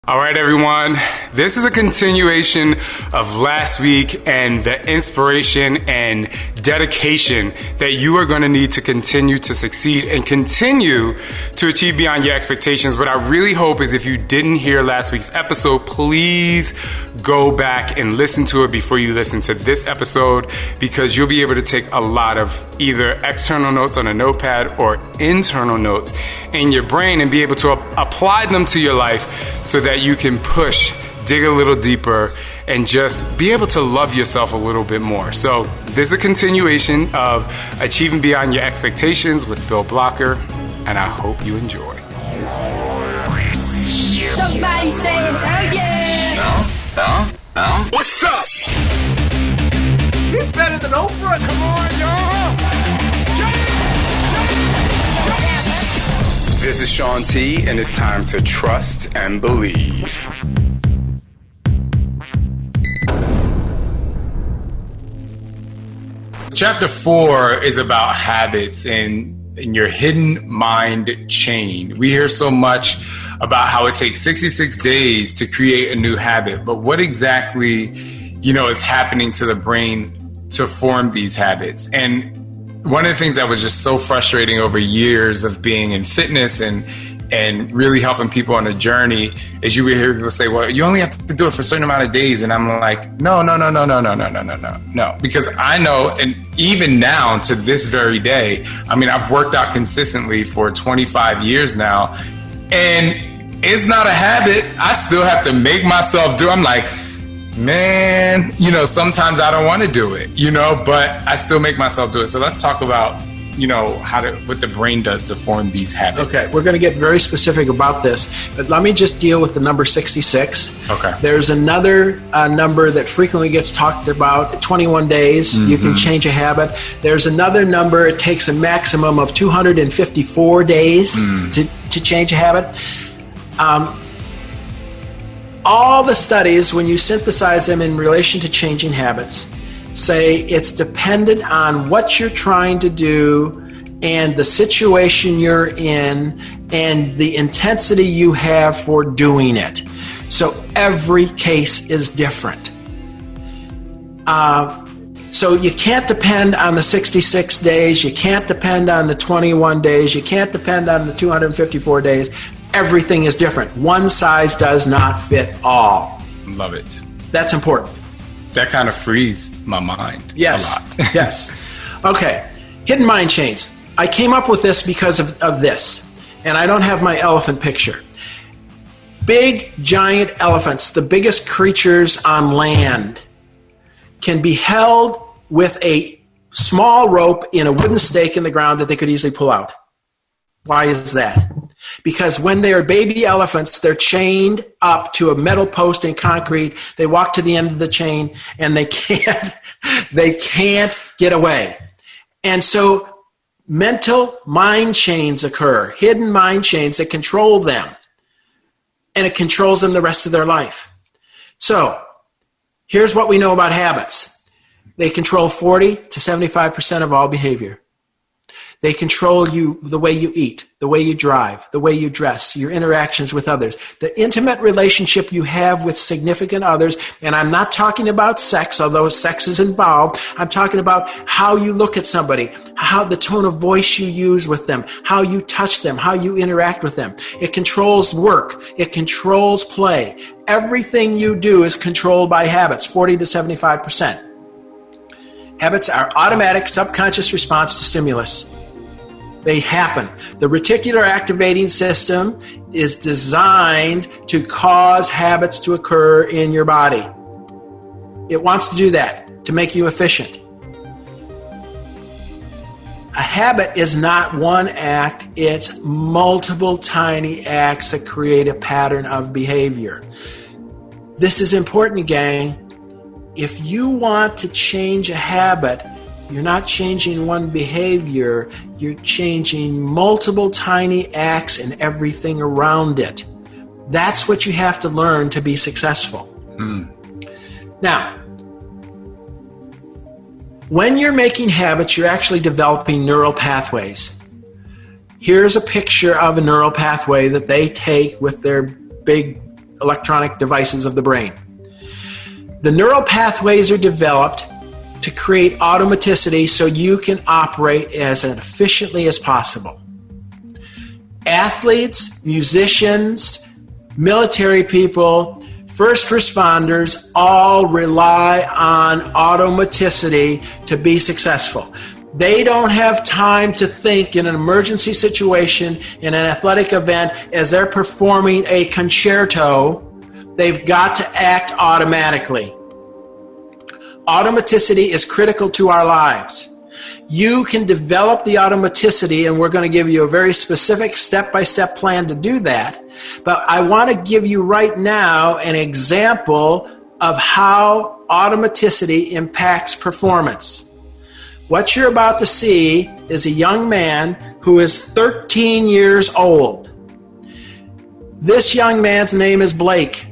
All right, everyone. This is a continuation of last week and the inspiration and dedication that you are going to need to continue to succeed and continue to achieve beyond your expectations. What I really hope is if you didn't hear last week's episode, please go back and listen to it before you listen to this episode, because you'll be able to take a lot of either external notes on a notepad or internal notes in your brain and be able to apply them to your life so that you can push, dig a little deeper, and just be able to love yourself a little bit more. So this is a continuation of Achieving Beyond Your Expectations with Bill Blokker, and I hope you enjoy. Somebody saying, oh yeah! No? What's up? He's better than Oprah. Come on, y'all! This is Shaun T, and it's time to trust and believe. Chapter 4 is about habits and your hidden mind chain. We hear so much about how it takes 66 days to create a new habit, but what exactly, is happening to the brain to form these habits? And one of the things that was just so frustrating over years of being in fitness and really helping people on a journey is you would hear people say, well, you only have to do it for a certain amount of days. And I'm like, no. Because I know, and even now to this very day, I've worked out consistently for 25 years now, and it's not a habit. I still have to make myself do it. I'm like, man, sometimes I don't want to do it, but I still make myself do it. So let's talk about, what the brain does to form these habits. Okay, we're going to get very specific about this, but let me just deal with the number 66. Okay. There's another number that frequently gets talked about, 21 days. Mm-hmm. You can change a habit. There's another number, it takes a maximum of 254 days to change a habit. All the studies, when you synthesize them in relation to changing habits, say it's dependent on what you're trying to do and the situation you're in and the intensity you have for doing it. So every case is different. So you can't depend on the 66 days, you can't depend on the 21 days, you can't depend on the 254 days. Everything is different. One size does not fit all. Love it. That's important. That kind of frees my mind a lot. Yes. Okay. Hidden mind chains. I came up with this because of this, and I don't have my elephant picture. Big, giant elephants, the biggest creatures on land, can be held with a small rope in a wooden stake in the ground that they could easily pull out. Why is that? Because when they are baby elephants, they're chained up to a metal post in concrete. They walk to the end of the chain and they can't get away. And so mental mind chains occur, hidden mind chains that control them. And it controls them the rest of their life. So here's what we know about habits. They control 40 to 75% of all behavior. They control you, the way you eat, the way you drive, the way you dress, your interactions with others, the intimate relationship you have with significant others. And I'm not talking about sex, although sex is involved. I'm talking about how you look at somebody, how the tone of voice you use with them, how you touch them, how you interact with them. It controls work. It controls play. Everything you do is controlled by habits, 40 to 75%. Habits are automatic subconscious response to stimulus. They happen. The reticular activating system is designed to cause habits to occur in your body. It wants to do that, to make you efficient. A habit is not one act, it's multiple tiny acts that create a pattern of behavior. This is important, gang. If you want to change a habit, you're not changing one behavior, you're changing multiple tiny acts and everything around it. That's what you have to learn to be successful. Now, when you're making habits, you're actually developing neural pathways. Here's a picture of a neural pathway that they take with their big electronic devices of the brain. The neural pathways are developed to create automaticity so you can operate as efficiently as possible. Athletes, musicians, military people, first responders all rely on automaticity to be successful. They don't have time to think in an emergency situation, in an athletic event, as they're performing a concerto. They've got to act automatically. Automaticity is critical to our lives. You can develop the automaticity, and we're going to give you a very specific step-by-step plan to do that. But I want to give you right now an example of how automaticity impacts performance. What you're about to see is a young man who is 13 years old. This young man's name is Blake.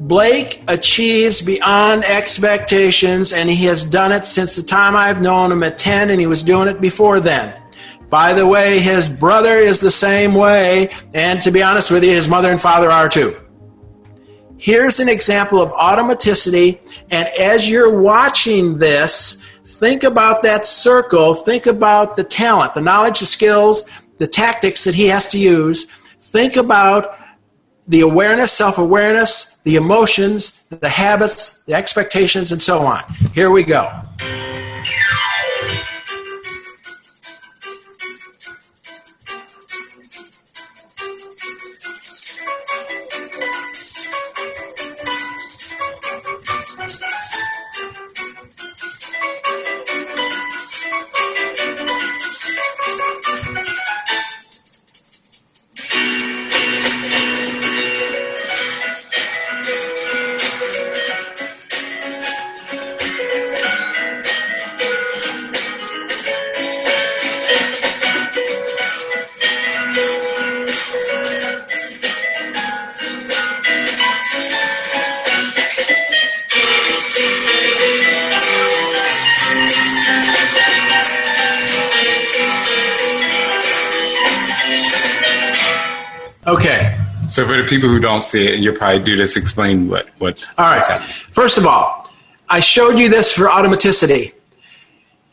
Blake achieves beyond expectations, and he has done it since the time I've known him at 10, and he was doing it before then. By the way, his brother is the same way, and to be honest with you, his mother and father are too. Here's an example of automaticity, and as you're watching this, think about that circle, think about the talent, the knowledge, the skills, the tactics that he has to use. Think about the awareness, self-awareness, the emotions, the habits, the expectations, and so on. Here we go. Okay. So for the people who don't see it, and you'll probably do this, explain what. All right. First of all, I showed you this for automaticity.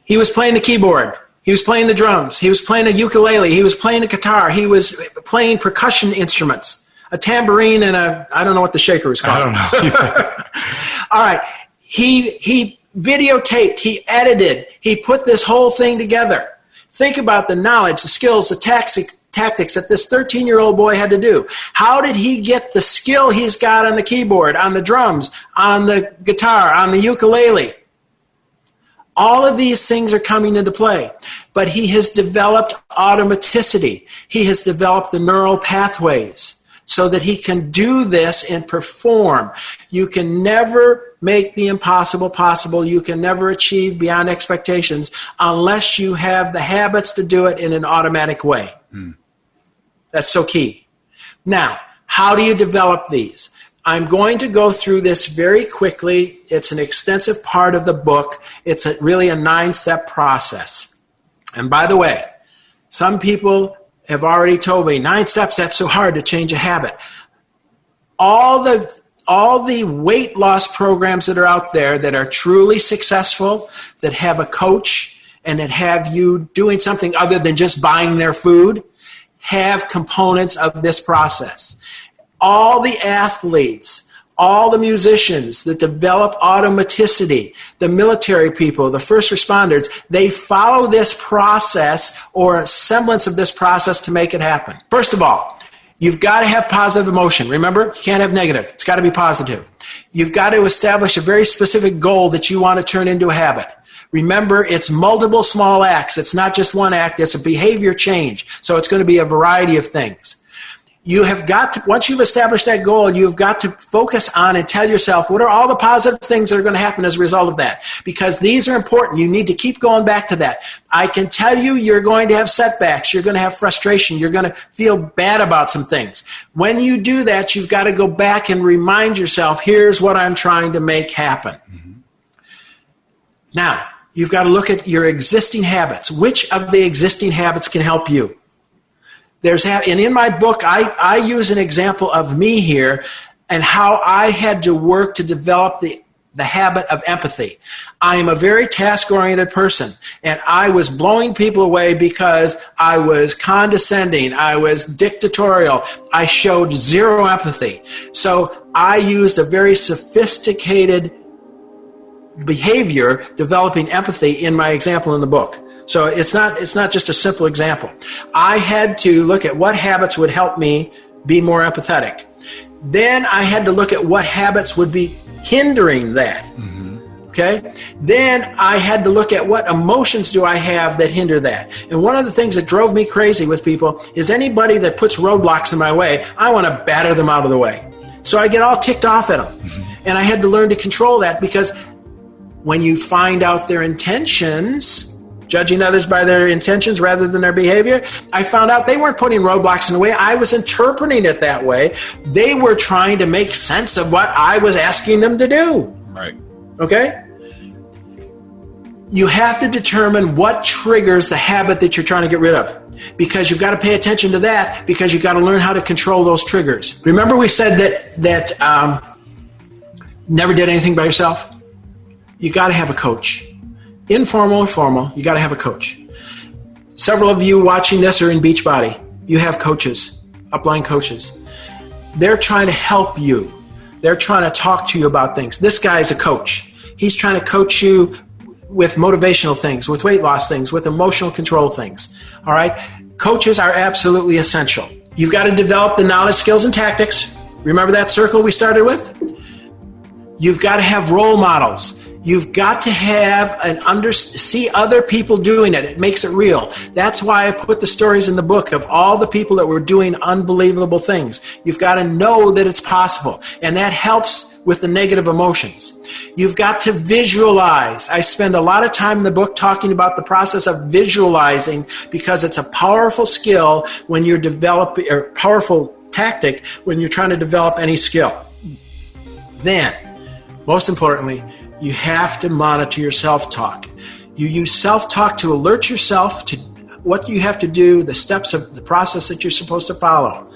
He was playing the keyboard. He was playing the drums. He was playing a ukulele. He was playing a guitar. He was playing percussion instruments, a tambourine and I don't know what the shaker was called. I don't know. All right. He videotaped. He edited. He put this whole thing together. Think about the knowledge, the skills, the tactics that this 13-year-old boy had to do. How did he get the skill he's got on the keyboard, on the drums, on the guitar, on the ukulele? All of these things are coming into play. But he has developed automaticity. He has developed the neural pathways so that he can do this and perform. You can never make the impossible possible. You can never achieve beyond expectations unless you have the habits to do it in an automatic way. That's so key. Now, how do you develop these? I'm going to go through this very quickly. It's an extensive part of the book. It's really a 9-step process. And by the way, some people have already told me, 9 steps, that's so hard to change a habit. All the weight loss programs that are out there that are truly successful, that have a coach and that have you doing something other than just buying their food, have components of this process. All the athletes, all the musicians that develop automaticity, the military people, the first responders, they follow this process or a semblance of this process to make it happen. First of all, you've got to have positive emotion. Remember, you can't have negative. It's got to be positive. You've got to establish a very specific goal that you want to turn into a habit. Remember, it's multiple small acts. It's not just one act. It's a behavior change. So it's going to be a variety of things. You have got to, once you've established that goal, you've got to focus on and tell yourself, what are all the positive things that are going to happen as a result of that? Because these are important. You need to keep going back to that. I can tell you, you're going to have setbacks. You're going to have frustration. You're going to feel bad about some things. When you do that, you've got to go back and remind yourself, here's what I'm trying to make happen. Mm-hmm. Now, you've got to look at your existing habits. Which of the existing habits can help you? And in my book, I use an example of me here. and how I had to work to develop the habit of empathy. I am a very task-oriented person, and I was blowing people away because I was condescending, I was dictatorial, I showed zero empathy. So I used a very sophisticated behavior developing empathy in my example in the book. So it's not just a simple example. I had to look at what habits would help me be more empathetic. Then I had to look at what habits would be hindering that. Okay? Then I had to look at what emotions do I have that hinder that. And one of the things that drove me crazy with people is anybody that puts roadblocks in my way, I want to batter them out of the way. So I get all ticked off at them. And I had to learn to control that, because when you find out their intentions, judging others by their intentions rather than their behavior, I found out they weren't putting roadblocks in the way. I was interpreting it that way. They were trying to make sense of what I was asking them to do. Right. Okay? You have to determine what triggers the habit that you're trying to get rid of, because you've got to pay attention to that, because you've got to learn how to control those triggers. Remember we said that never did anything by yourself? You got to have a coach. Informal or formal, you got to have a coach. Several of you watching this are in Beachbody. You have coaches, upline coaches. They're trying to help you. They're trying to talk to you about things. This guy is a coach. He's trying to coach you with motivational things, with weight loss things, with emotional control things. All right? Coaches are absolutely essential. You've got to develop the knowledge, skills, and tactics. Remember that circle we started with? You've got to have role models. You've got to have see other people doing it. It makes it real. That's why I put the stories in the book of all the people that were doing unbelievable things. You've got to know that it's possible, and that helps with the negative emotions. You've got to visualize. I spend a lot of time in the book talking about the process of visualizing, because it's a powerful skill when you're developing, or powerful tactic when you're trying to develop any skill. Then, most importantly, you have to monitor your self-talk. You use self-talk to alert yourself to what you have to do, the steps of the process that you're supposed to follow.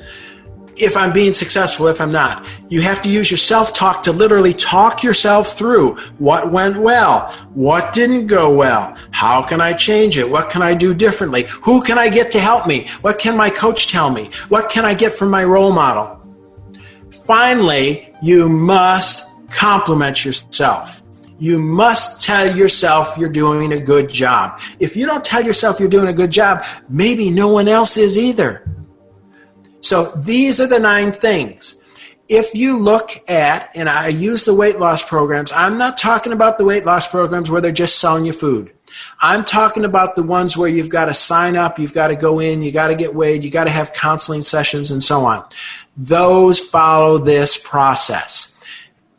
If I'm being successful, if I'm not. You have to use your self-talk to literally talk yourself through what went well, what didn't go well, how can I change it, what can I do differently, who can I get to help me, what can my coach tell me, what can I get from my role model. Finally, you must compliment yourself. You must tell yourself you're doing a good job. If you don't tell yourself you're doing a good job, maybe no one else is either. So these are the 9 things. If you look at, and I use the weight loss programs, I'm not talking about the weight loss programs where they're just selling you food. I'm talking about the ones where you've got to sign up, you've got to go in, you got to get weighed, you got to have counseling sessions and so on. Those follow this process.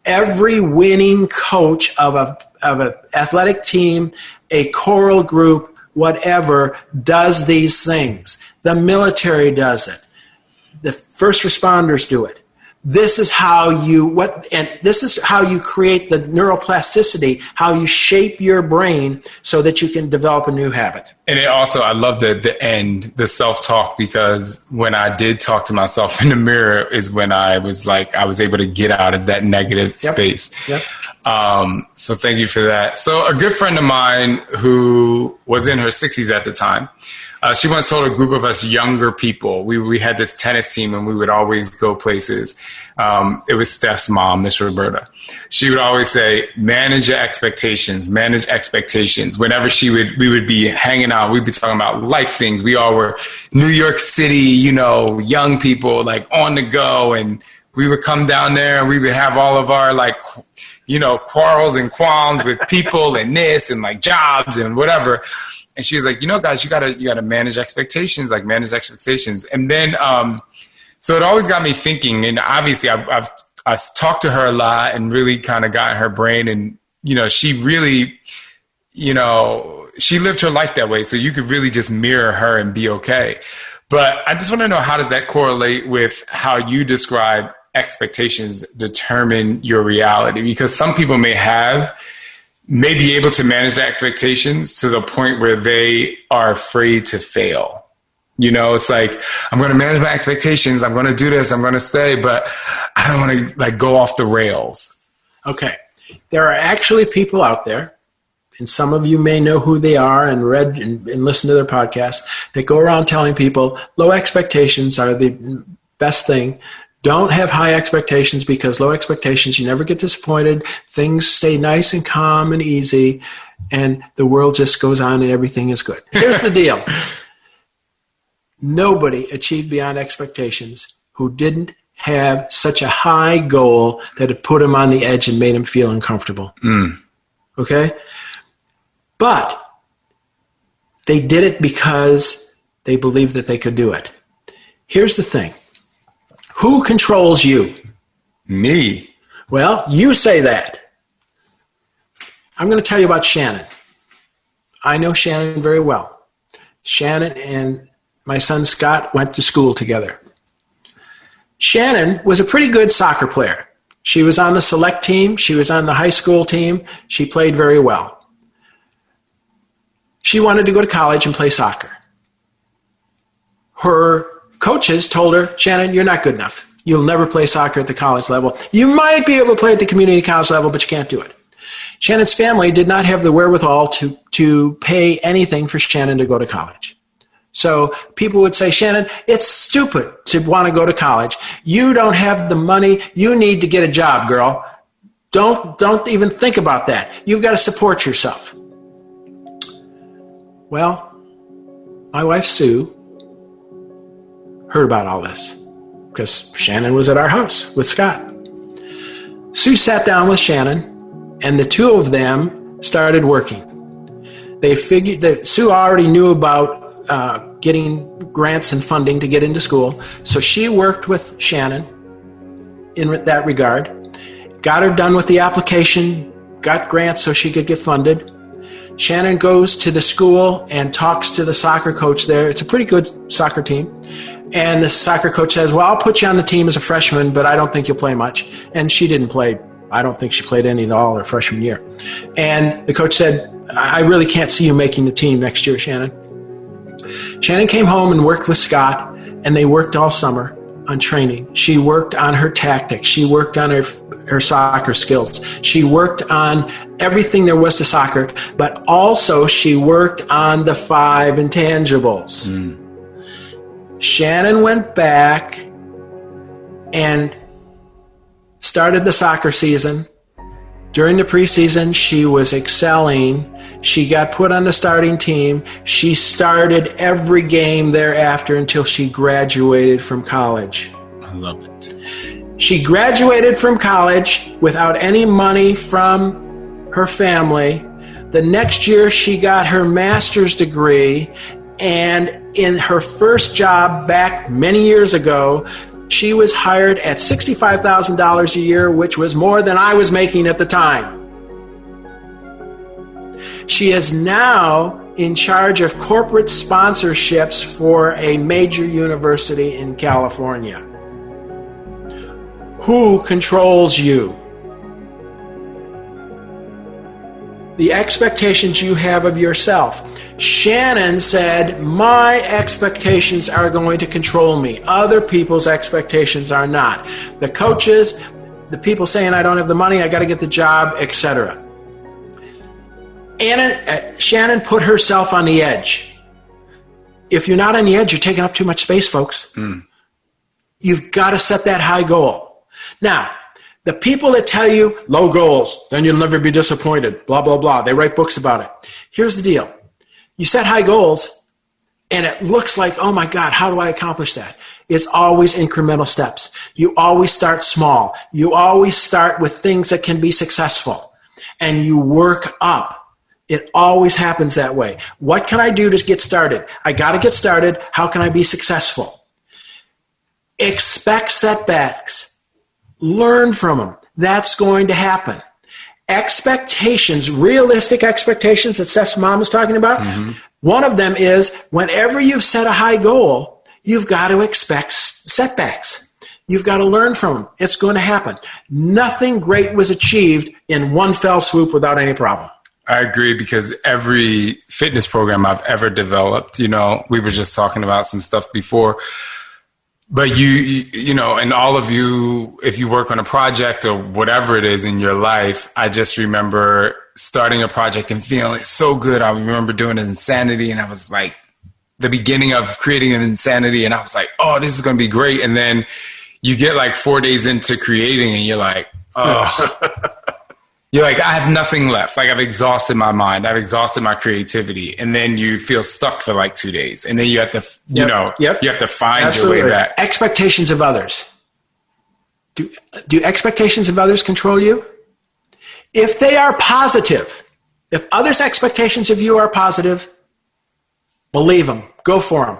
Every winning coach of an athletic team, a choral group, whatever, does these things. The military does it. The first responders do it. This is how you create the neuroplasticity, how you shape your brain so that you can develop a new habit. And it also, I love the end, the self-talk, because when I did talk to myself in the mirror is when I was able to get out of that negative space. Yep. So thank you for that. So a good friend of mine who was in her 60s at the time, she once told a group of us younger people, we had this tennis team and we would always go places. It was Steph's mom, Miss Roberta. She would always say, manage your expectations, manage expectations. Whenever we would be hanging out, we'd be talking about life things. We all were New York City, young people, like on the go. And we would come down there and we would have all of our quarrels and qualms with people and this and like jobs and whatever. And she was like, guys, you gotta manage expectations, manage expectations. And then, so it always got me thinking, and obviously I've talked to her a lot and really kind of got in her brain, and, she really, she lived her life that way. So you could really just mirror her and be okay. But I just want to know, how does that correlate with how you describe expectations determine your reality? Because some people may be able to manage their expectations to the point where they are afraid to fail. You know, it's like, I'm going to manage my expectations. I'm going to do this. I'm going to stay, but I don't want to like go off the rails. Okay. There are actually people out there, and some of you may know who they are and read and listen to their podcasts, that go around telling people low expectations are the best thing. Don't have high expectations, because low expectations, you never get disappointed. Things stay nice and calm and easy, and the world just goes on and everything is good. Here's the deal. Nobody achieved beyond expectations who didn't have such a high goal that it put him on the edge and made him feel uncomfortable. Okay? But they did it because they believed that they could do it. Here's the thing. Who controls you? Me. Well, you say that. I'm going to tell you about Shannon. I know Shannon very well. Shannon and my son Scott went to school together. Shannon was a pretty good soccer player. She was on the select team. She was on the high school team. She played very well. She wanted to go to college and play soccer. Her coaches told her, Shannon, you're not good enough. You'll never play soccer at the college level. You might be able to play at the community college level, but you can't do it. Shannon's family did not have the wherewithal to pay anything for Shannon to go to college. So people would say, Shannon, it's stupid to want to go to college. You don't have the money. You need to get a job, girl. Don't even think about that. You've got to support yourself. Well, my wife, Sue, heard about all this because Shannon was at our house with Scott. Sue sat down with Shannon, and the two of them started working. They figured that Sue already knew about getting grants and funding to get into school, so she worked with Shannon in that regard, got her done with the application, got grants so she could get funded. Shannon goes to the school and talks to the soccer coach there. It's a pretty good soccer team. And the soccer coach says, well, I'll put you on the team as a freshman, but I don't think you'll play much. And she didn't play. I don't think she played any at all her freshman year. And the coach said, I really can't see you making the team next year, Shannon. Shannon came home and worked with Scott, and they worked all summer on training. She worked on her tactics. She worked on her soccer skills. She worked on everything there was to soccer, but also she worked on the 5 intangibles. Shannon went back and started the soccer season. During the preseason, she was excelling. She got put on the starting team. She started every game thereafter until she graduated from college. I love it. She graduated from college without any money from her family. The next year, she got her master's degree. And in her first job back many years ago, she was hired at $65,000 a year, which was more than I was making at the time. She is now in charge of corporate sponsorships for a major university in California. Who controls you? The expectations you have of yourself. Shannon said, my expectations are going to control me. Other people's expectations are not. The coaches, the people saying I don't have the money, I got to get the job, etc. Shannon put herself on the edge. If you're not on the edge, you're taking up too much space, folks. You've got to set that high goal. Now, the people that tell you low goals, then you'll never be disappointed, blah, blah, blah. They write books about it. Here's the deal. You set high goals, and it looks like, oh my God, how do I accomplish that? It's always incremental steps. You always start small. You always start with things that can be successful, and you work up. It always happens that way. What can I do to get started? I got to get started. How can I be successful? Expect setbacks. Learn from them. That's going to happen. Expectations, realistic expectations that Steph's mom was talking about. One of them is whenever you've set a high goal, you've got to expect setbacks. You've got to learn from them. It's going to happen. Nothing great was achieved in one fell swoop without any problem. I agree, because every fitness program I've ever developed, we were just talking about some stuff before, but you know, and all of you, if you work on a project or whatever it is in your life, I just remember starting a project and feeling so good. I remember doing an Insanity, and I was like, the beginning of creating an Insanity, and I was like, oh, this is going to be great. And then you get like 4 days into creating and you're like, oh, you're like, I have nothing left. Like, I've exhausted my mind. I've exhausted my creativity. And then you feel stuck for like 2 days. And then you have to, you have to find Absolutely. your way back. Expectations of others. Do expectations of others control you? If they are positive, if others' expectations of you are positive, believe them. Go for them.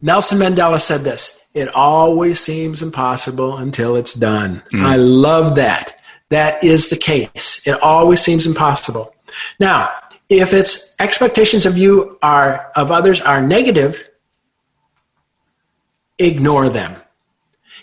Nelson Mandela said this: it always seems impossible until it's done. I love that. That is the case. It always seems impossible. Now, if its expectations of you of others are negative, ignore them.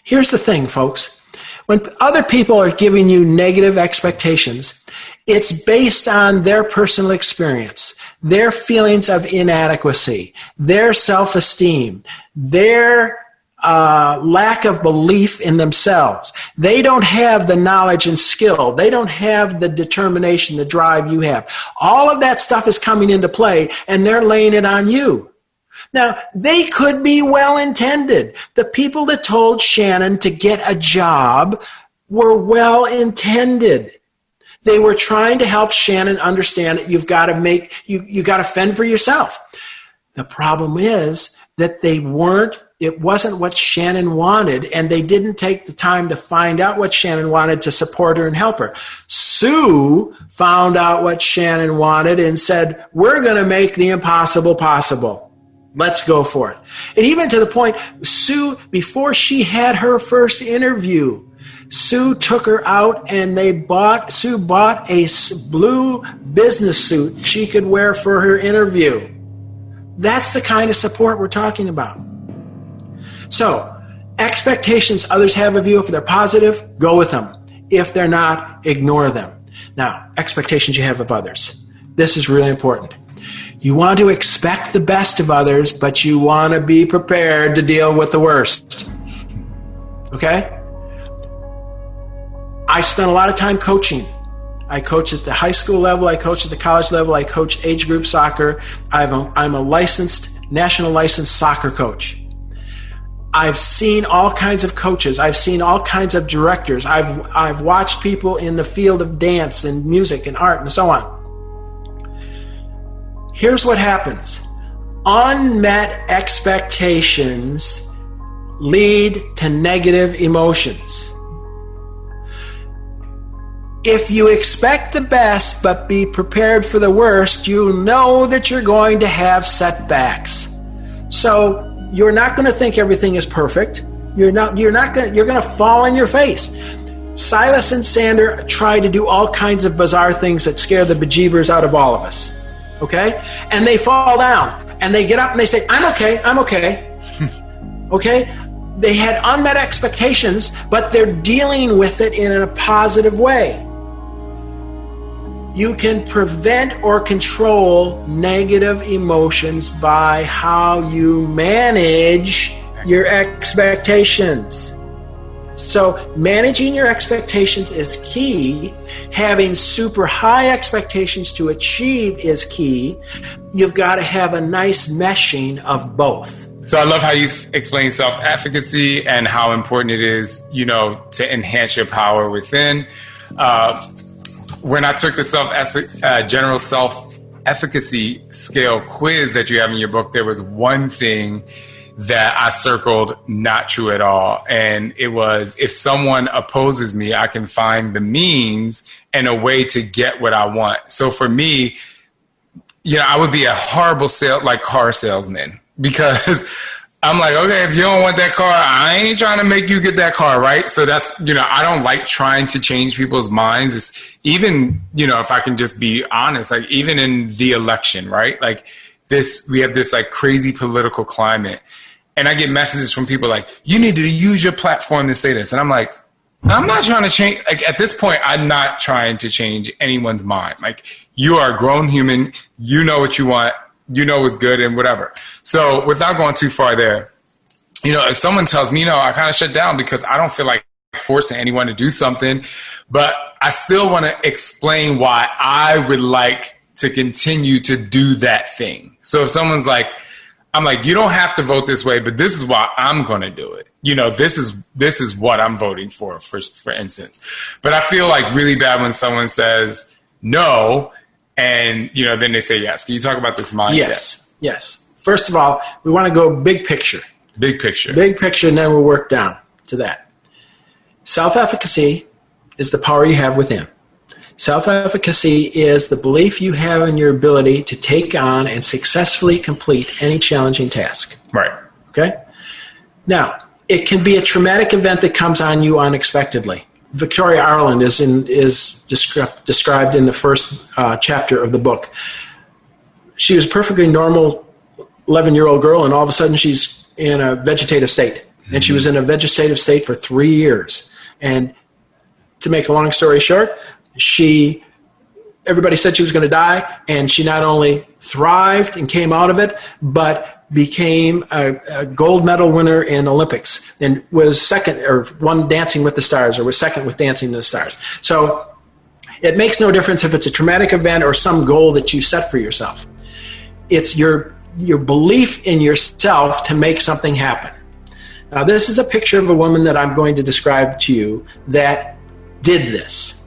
Here's the thing, folks. When other people are giving you negative expectations, it's based on their personal experience, their feelings of inadequacy, their self-esteem, their lack of belief in themselves. They don't have the knowledge and skill. They don't have the determination, the drive you have. All of that stuff is coming into play, and they're laying it on you. Now, they could be well-intended. The people that told Shannon to get a job were well-intended. They were trying to help Shannon understand that you've got to you got to fend for yourself. The problem is that it wasn't what Shannon wanted, and they didn't take the time to find out what Shannon wanted to support her and help her. Sue found out what Shannon wanted and said, we're going to make the impossible possible. Let's go for it. And even to the point, Sue, before she had her first interview, Sue took her out and Sue bought a blue business suit she could wear for her interview. That's the kind of support we're talking about. So, expectations others have of you, if they're positive, go with them. If they're not, ignore them. Now, expectations you have of others. This is really important. You want to expect the best of others, but you want to be prepared to deal with the worst. Okay? I spent a lot of time coaching. I coach at the high school level. I coach at the college level. I coach age group soccer. I'm a national licensed soccer coach. I've seen all kinds of coaches. I've seen all kinds of directors. I've watched people in the field of dance and music and art and so on. Here's what happens. Unmet expectations lead to negative emotions. If you expect the best but be prepared for the worst, you'll know that you're going to have setbacks. So you're not going to think everything is perfect. You're going to fall on your face. Silas and Sander try to do all kinds of bizarre things that scare the bejeebers out of all of us. Okay? And they fall down and they get up and they say, I'm okay. Okay? They had unmet expectations, but they're dealing with it in a positive way. You can prevent or control negative emotions by how you manage your expectations. So managing your expectations is key. Having super high expectations to achieve is key. You've got to have a nice meshing of both. So I love how you explain self-efficacy and how important it is, to enhance your power within. When I took the general self-efficacy scale quiz that you have in your book, there was one thing that I circled not true at all. And it was, if someone opposes me, I can find the means and a way to get what I want. So for me, I would be a horrible car salesman, because I'm like, okay, if you don't want that car, I ain't trying to make you get that car, right? So that's, I don't like trying to change people's minds. It's even, if I can just be honest, like even in the election, right? Like we have this like crazy political climate. And I get messages from people like, you need to use your platform to say this. And I'm like, I'm not trying to change. Like, at this point, I'm not trying to change anyone's mind. Like, you are a grown human. You know what you want. You know what's good and whatever. So without going too far there, if someone tells me, I kind of shut down because I don't feel like forcing anyone to do something, but I still want to explain why I would like to continue to do that thing. So if someone's like, I'm like, you don't have to vote this way, but this is why I'm going to do it. This is what I'm voting for instance. But I feel like really bad when someone says no, and then they say yes. Can you talk about this mindset? Yes. First of all, we want to go big picture. Big picture, and then we'll work down to that. Self-efficacy is the power you have within. Self-efficacy is the belief you have in your ability to take on and successfully complete any challenging task. Right. Okay? Now, it can be a traumatic event that comes on you unexpectedly. Victoria Ireland is described in the first chapter of the book. She was a perfectly normal 11-year-old girl, and all of a sudden she's in a vegetative state. And she was in a vegetative state for 3 years. And to make a long story short, everybody said she was going to die, and she not only thrived and came out of it, but became a gold medal winner in Olympics and was second or won Dancing with the Stars, or was second with Dancing with the Stars. So it makes no difference if it's a traumatic event or some goal that you set for yourself. It's your belief in yourself to make something happen. Now, this is a picture of a woman that I'm going to describe to you that did this.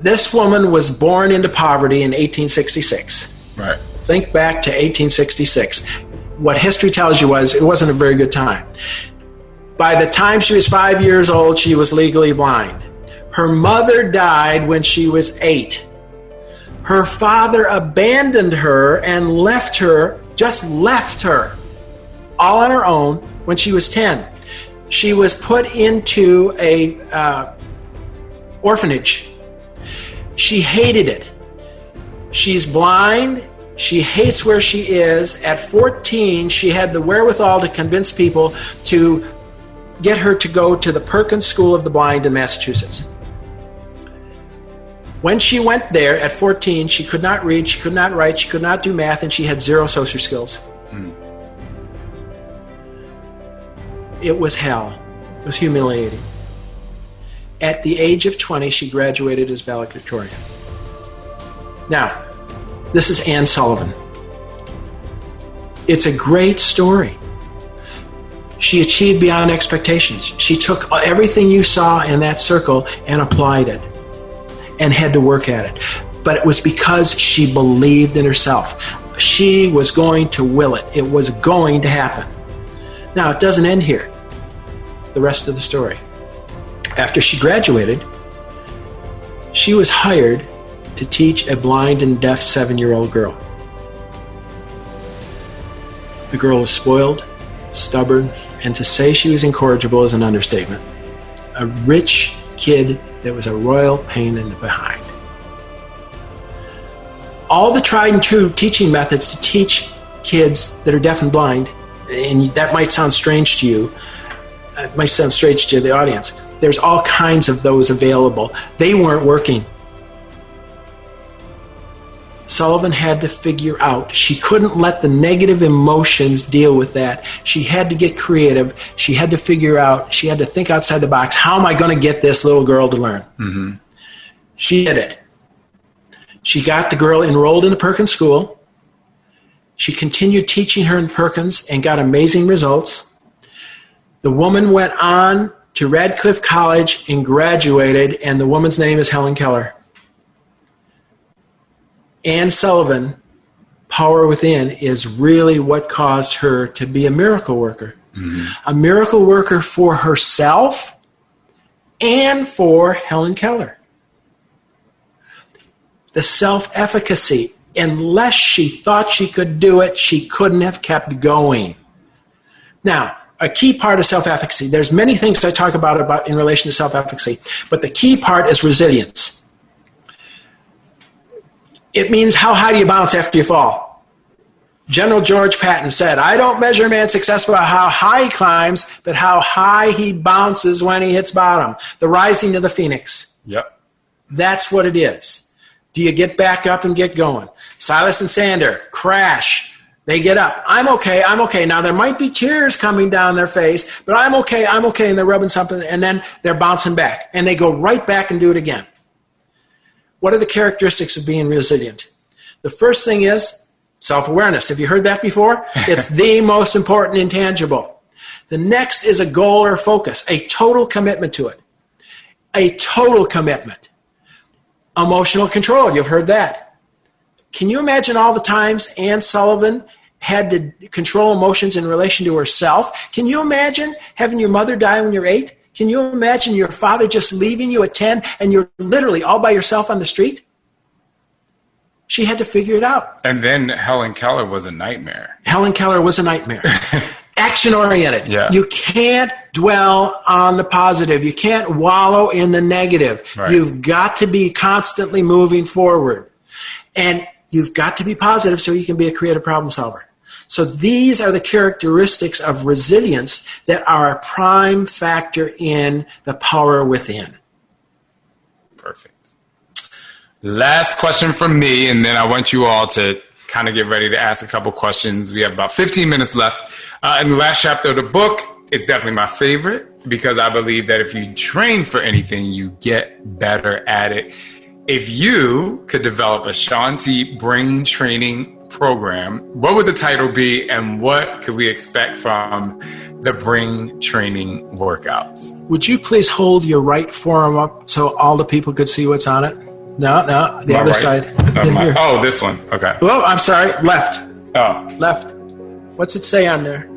This woman was born into poverty in 1866. Right. Think back to 1866. What history tells you was it wasn't a very good time. By the time she was 5 years old, she was legally blind. Her mother died when she was 8. Her father abandoned her and left her all on her own when she was 10. She was put into a orphanage. She hated it. She's blind. She hates where she is. At 14, she had the wherewithal to convince people to get her to go to the Perkins School of the Blind in Massachusetts. When she went there at 14, she could not read, she could not write, she could not do math, and she had zero social skills. It was hell. It was humiliating. At the age of 20, she graduated as valedictorian. Now, this is Anne Sullivan. It's a great story. She achieved beyond expectations. She took everything you saw in that circle and applied it and had to work at it. But it was because she believed in herself. She was going to will it. It was going to happen. Now, it doesn't end here. The rest of the story. After she graduated, she was hired to teach a blind and deaf 7-year-old girl. The girl was spoiled, stubborn, and to say she was incorrigible is an understatement. A rich kid that was a royal pain in the behind. All the tried and true teaching methods to teach kids that are deaf and blind, and that might sound strange to you, it might sound strange to the audience. There's all kinds of those available. They weren't working. Sullivan had to figure out, she couldn't let the negative emotions deal with that. She had to get creative. She had to figure out, she had to think outside the box. How am I going to get this little girl to learn? Mm-hmm. She did it. She got the girl enrolled in the Perkins School. She continued teaching her in Perkins and got amazing results. The woman went on to Radcliffe College and graduated, and the woman's name is Helen Keller. Anne Sullivan, power within, is really what caused her to be a miracle worker. Mm-hmm. A miracle worker for herself and for Helen Keller. The self-efficacy, unless she thought she could do it, she couldn't have kept going. Now, a key part of self-efficacy, there's many things I talk about in relation to self-efficacy, but the key part is resilience. It means how high do you bounce after you fall? General George Patton said, I don't measure man's success by how high he climbs, but how high he bounces when he hits bottom. The rising of the phoenix. Yep. That's what it is. Do you get back up and get going? Silas and Sander crash. They get up. I'm okay. Now, there might be tears coming down their face, but I'm okay. And they're rubbing something, and then they're bouncing back. And they go right back and do it again. What are the characteristics of being resilient? The first thing is self-awareness. Have you heard that before? It's the most important intangible. The next is a goal or focus, a total commitment to it. A total commitment. Emotional control. You've heard that. Can you imagine all the times Anne Sullivan had to control emotions in relation to herself? Can you imagine having your mother die when you're 8? Can you imagine your father just leaving you at 10 and you're literally all by yourself on the street? She had to figure it out. And then Helen Keller was a nightmare. Action-oriented. Yeah. You can't dwell on the positive. You can't wallow in the negative. Right. You've got to be constantly moving forward. And you've got to be positive so you can be a creative problem solver. So these are the characteristics of resilience that are a prime factor in the power within. Perfect. Last question from me, and then I want you all to kind of get ready to ask a couple questions. We have about 15 minutes left. In the last chapter of the book, it's definitely my favorite because I believe that if you train for anything, you get better at it. If you could develop a Shaun T brain training program, what would the title be, and what could we expect from the brain training workouts? Would you please hold your right forearm up so all the people could see what's on it? No, the other side. This one. Okay. Oh, I'm sorry. Left. Oh. Left. What's it say on there?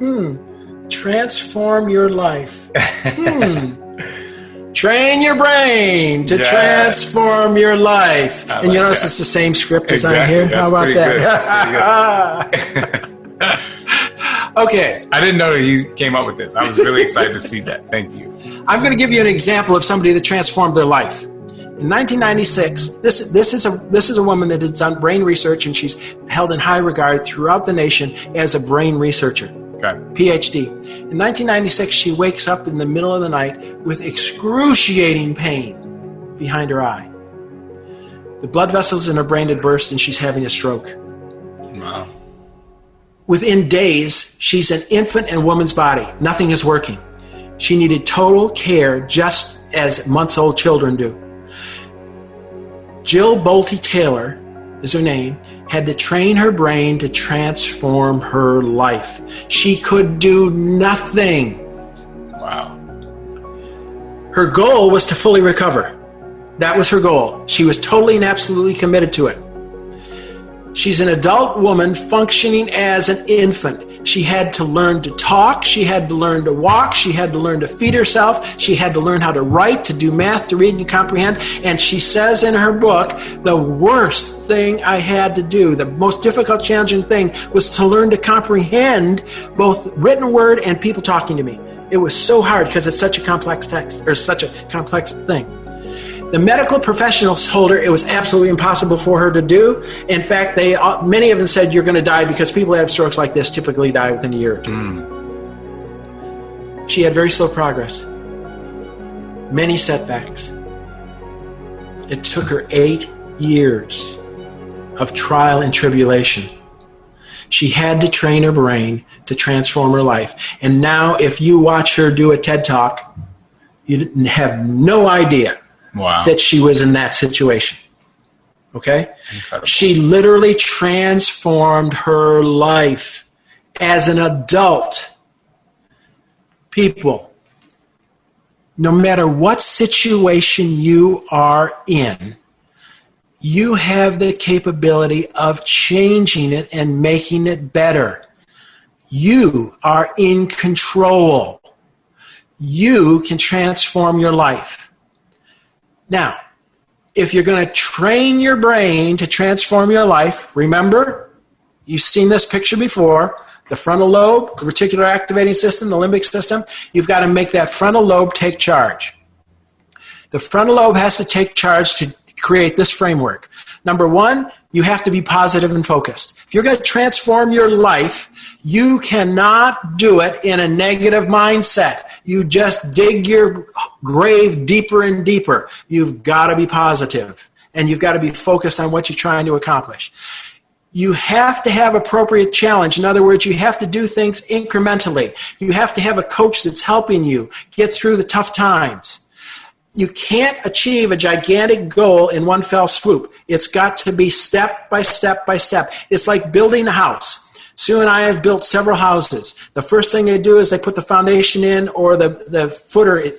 Transform your life. Train your brain to transform your life. And you notice it's the same script as on here? That's how about that? Okay. I didn't know that you came up with this. I was really excited to see that. Thank you. I'm going to give you an example of somebody that transformed their life. In 1996, this is a woman that has done brain research, and she's held in high regard throughout the nation as a brain researcher. Okay. PhD. In 1996, she wakes up in the middle of the night with excruciating pain behind her eye. The blood vessels in her brain had burst, and she's having a stroke. Wow. Within days, she's an infant in a woman's body. Nothing is working. She needed total care, just as months-old children do. Jill Bolte Taylor is her name, had to train her brain to transform her life. She could do nothing. Wow. Her goal was to fully recover. That was her goal. She was totally and absolutely committed to it. She's an adult woman functioning as an infant. She had to learn to talk. She had to learn to walk. She had to learn to feed herself. She had to learn how to write, to do math, to read and comprehend. And she says in her book, the worst thing I had to do, the most difficult, challenging thing, was to learn to comprehend both written word and people talking to me. It was so hard because it's such a complex text, or such a complex thing. The medical professionals told her it was absolutely impossible for her to do. In fact, many of them said, you're going to die, because people who have strokes like this typically die within a year or two. She had very slow progress. Many setbacks. It took her 8 years of trial and tribulation. She had to train her brain to transform her life. And now if you watch her do a TED Talk, you have no idea that she was in that situation. Okay? Incredible. She literally transformed her life as an adult. People, no matter what situation you are in, you have the capability of changing it and making it better. You are in control. You can transform your life. Now, if you're going to train your brain to transform your life, remember, you've seen this picture before, the frontal lobe, the reticular activating system, the limbic system, you've got to make that frontal lobe take charge. The frontal lobe has to take charge to create this framework. Number one, you have to be positive and focused. If you're going to transform your life, you cannot do it in a negative mindset. You just dig your grave deeper and deeper. You've got to be positive, and you've got to be focused on what you're trying to accomplish. You have to have appropriate challenge. In other words, you have to do things incrementally. You have to have a coach that's helping you get through the tough times. You can't achieve a gigantic goal in one fell swoop. It's got to be step by step by step. It's like building a house. Sue and I have built several houses. The first thing they do is they put the foundation in or the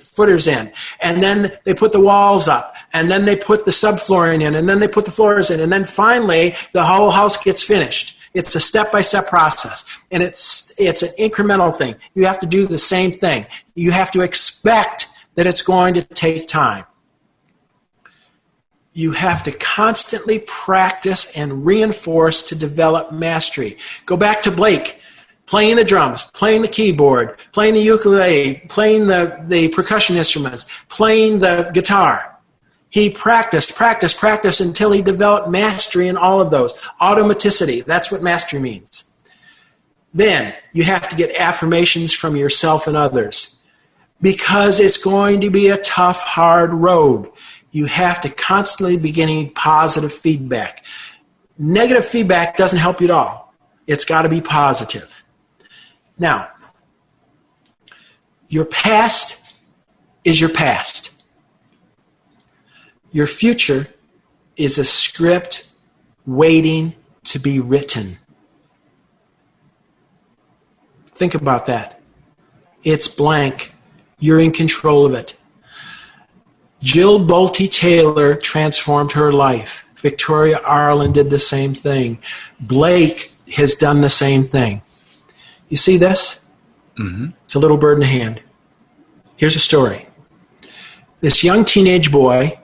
footers in. And then they put the walls up. And then they put the subflooring in. And then they put the floors in. And then finally, the whole house gets finished. It's a step-by-step process. And it's an incremental thing. You have to do the same thing. You have to expect that it's going to take time. You have to constantly practice and reinforce to develop mastery. Go back to Blake, playing the drums, playing the keyboard, playing the ukulele, playing the percussion instruments, playing the guitar. He practiced until he developed mastery in all of those. Automaticity, that's what mastery means. Then you have to get affirmations from yourself and others, because it's going to be a tough, hard road. You have to constantly be getting positive feedback. Negative feedback doesn't help you at all. It's got to be positive. Now, your past is your past. Your future is a script waiting to be written. Think about that. It's blank. You're in control of it. Jill Bolte Taylor transformed her life. Victoria Arlen did the same thing. Blake has done the same thing. You see this? Mm-hmm. It's a little bird in the hand. Here's a story. This young teenage boy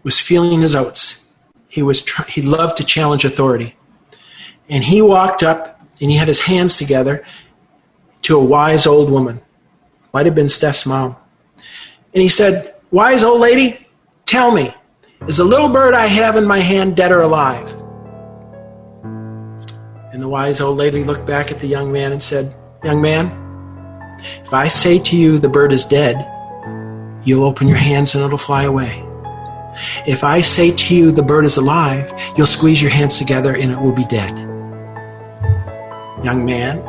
was feeling his oats. He loved to challenge authority. And he walked up and he had his hands together to a wise old woman. Might have been Steph's mom. And he said, "Wise old lady, tell me, is the little bird I have in my hand dead or alive?" And the wise old lady looked back at the young man and said, "Young man, if I say to you the bird is dead, you'll open your hands and it'll fly away. If I say to you the bird is alive, you'll squeeze your hands together and it will be dead. Young man,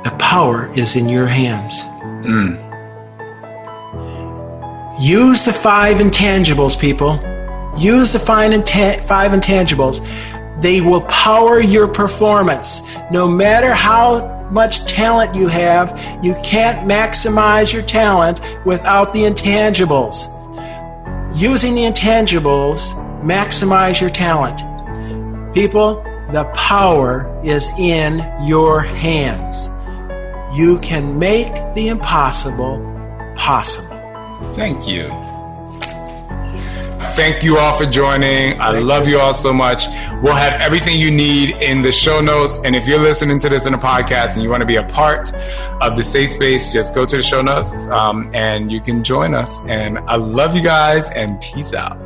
the power is in your hands." Use the 5 intangibles, people. Use the 5 intangibles. They will power your performance. No matter how much talent you have, you can't maximize your talent without the intangibles. Using the intangibles, maximize your talent. People, the power is in your hands. You can make the impossible possible. Thank you. Thank you all for joining. I love you all so much. We'll have everything you need in the show notes. And if you're listening to this in a podcast and you want to be a part of the safe space, just go to the show notes and you can join us. And I love you guys and peace out.